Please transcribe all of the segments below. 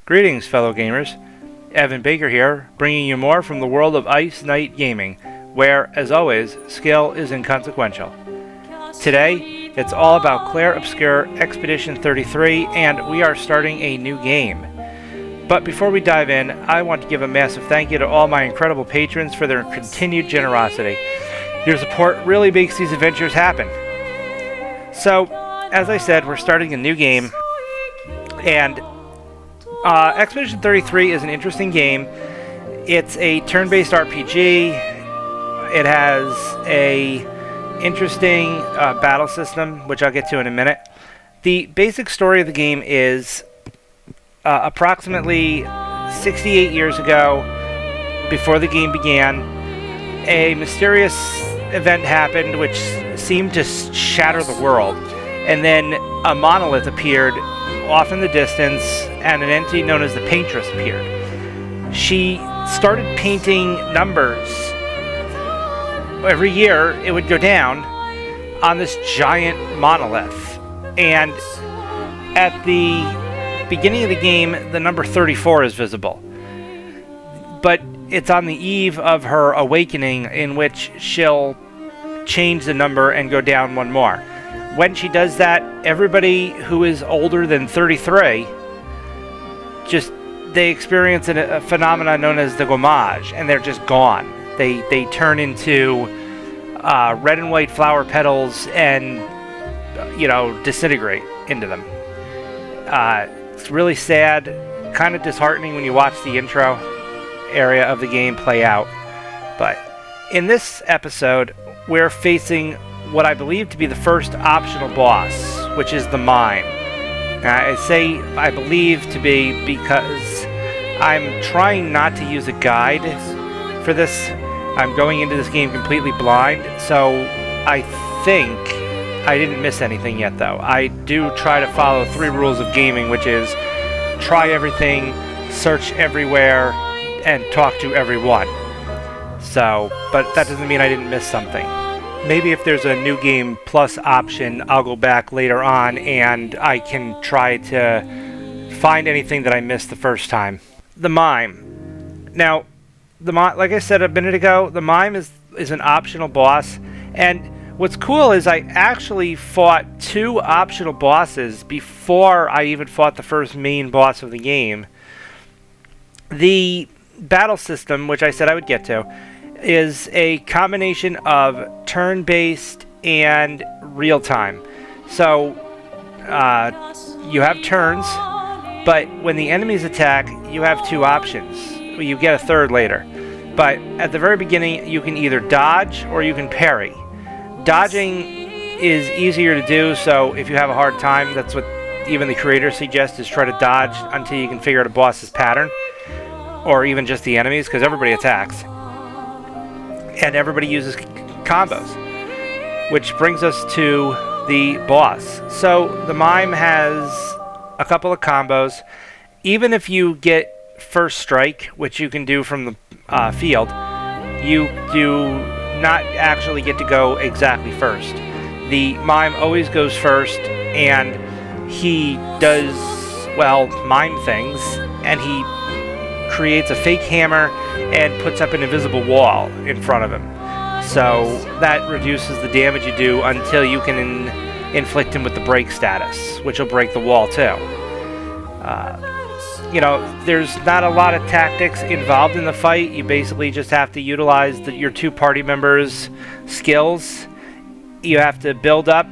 Greetings, fellow gamers. Evan Baker here, bringing you more from the world of Ice Night Gaming, where, as always, skill is inconsequential. Today, it's all about Clair Obscur Expedition 33, and we are starting a new game. But before we dive in, I want to give a massive thank you to all my incredible patrons for their continued generosity. Your support really makes these adventures happen. So, as I said, we're starting a new game, and Expedition 33 is an interesting game. It's a turn-based RPG. It has a interesting battle system, which I'll get to in a minute. The basic story of the game is approximately 68 years ago, before the game began, a mysterious event happened which seemed to shatter the world, and then a monolith appeared off in the distance, and an entity known as the Paintress appeared. She started painting numbers. Every year it would go down on this giant monolith, and at the beginning of the game the number 34 is visible, but it's on the eve of her awakening in which she'll change the number and go down one more. When she does that, everybody who is older than 33, they experience a phenomenon known as the gommage, and they're just gone. They turn into red and white flower petals and, disintegrate into them. It's really sad, kind of disheartening when you watch the intro area of the game play out. But in this episode, we're facing what I believe to be the first optional boss, which is the Mime. Now, I say I believe to be because I'm trying not to use a guide for this. I'm going into this game completely blind, so I think I didn't miss anything yet, though. I do try to follow 3 rules of gaming, which is try everything, search everywhere, and talk to everyone. But that doesn't mean I didn't miss something. Maybe if there's a new game plus option, I'll go back later on and I can try to find anything that I missed the first time. The Mime. Now, like I said a minute ago, the Mime is an optional boss, and what's cool is I actually fought 2 optional bosses before I even fought the first main boss of the game. The battle system, which I said I would get to, is a combination of turn-based and real-time. So you have turns, but when the enemies attack, you have 2 options. You get a third later. But at the very beginning, you can either dodge or you can parry. Dodging is easier to do, so if you have a hard time, that's what even the creator suggests, is try to dodge until you can figure out a boss's pattern, or even just the enemies, because everybody attacks. And everybody uses combos, which brings us to the boss. So the Mime has a couple of combos. Even if you get first strike, which you can do from the field, you do not actually get to go exactly first. The Mime always goes first, and he does, mime things, and he creates a fake hammer and puts up an invisible wall in front of him. So that reduces the damage you do until you can inflict him with the break status, which will break the wall too. There's not a lot of tactics involved in the fight. You basically just have to utilize your 2 party members' skills. You have to build up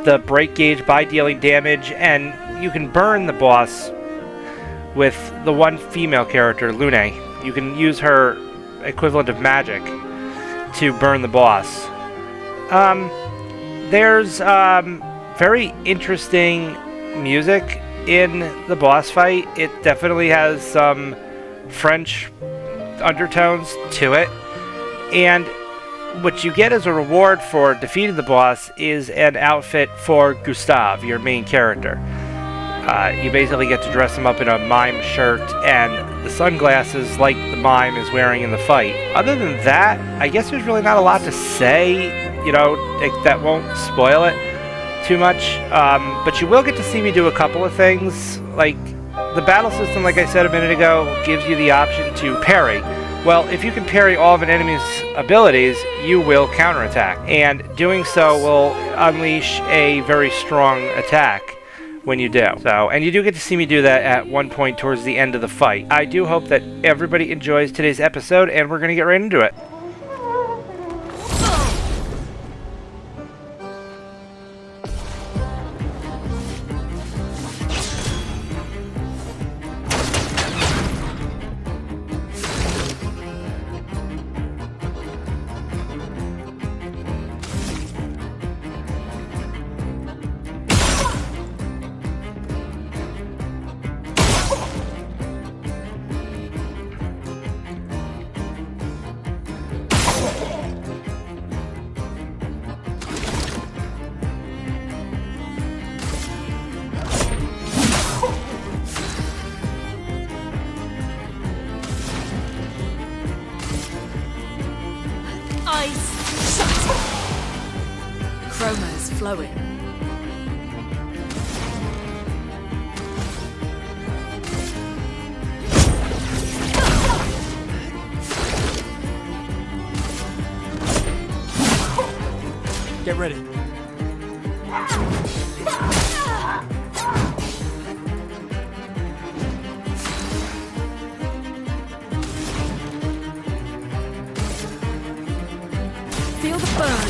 the break gauge by dealing damage, and you can burn the boss with the one female character, Lune. You can use her equivalent of magic to burn the boss. There's very interesting music in the boss fight. It definitely has some French undertones to it. And what you get as a reward for defeating the boss is an outfit for Gustave, your main character. You basically get to dress him up in a Mime shirt and the sunglasses like the Mime is wearing in the fight. Other than that, I guess there's really not a lot to say, that won't spoil it too much. But you will get to see me do a couple of things, like the battle system, like I said a minute ago, gives you the option to parry. Well, if you can parry all of an enemy's abilities, you will counterattack, and doing so will unleash a very strong attack when you do. And you do get to see me do that at one point towards the end of the fight. I do hope that everybody enjoys today's episode, and we're going to get right into it. Eyes shut. Chroma is flowing. Get ready. Feel the burn.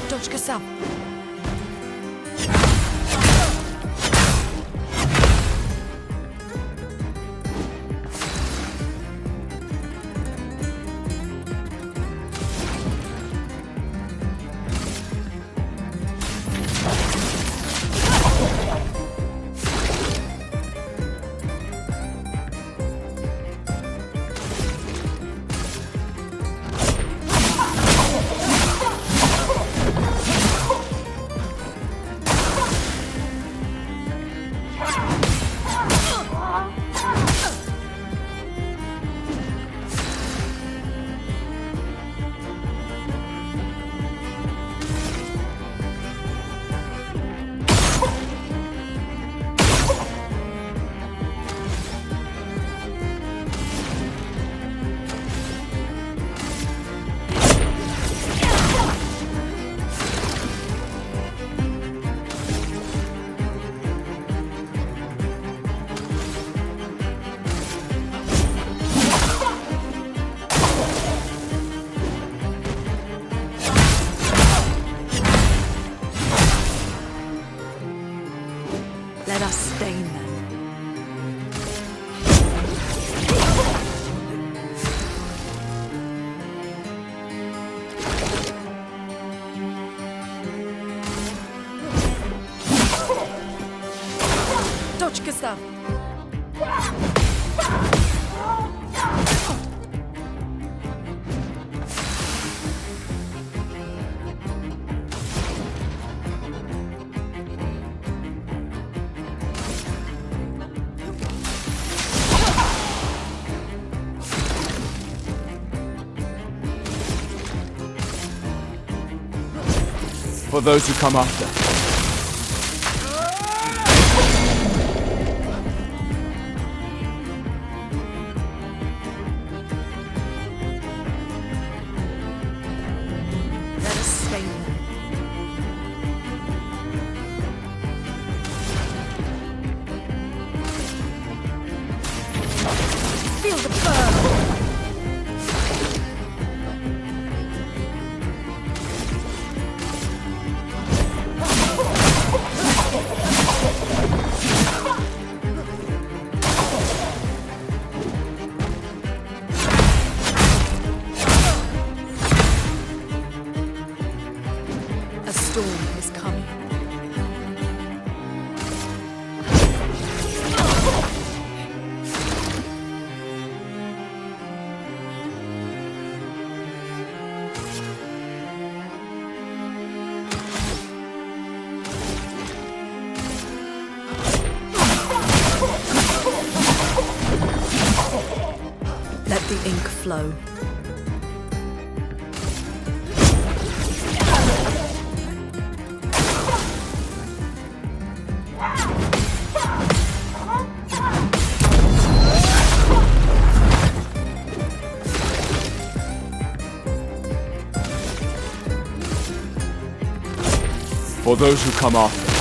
Dodge yourself. Let us stain them. Dodge, Gustav. For those who come after. Let us stain them. Feel the burn. A storm is coming. ink flow. For those who come after.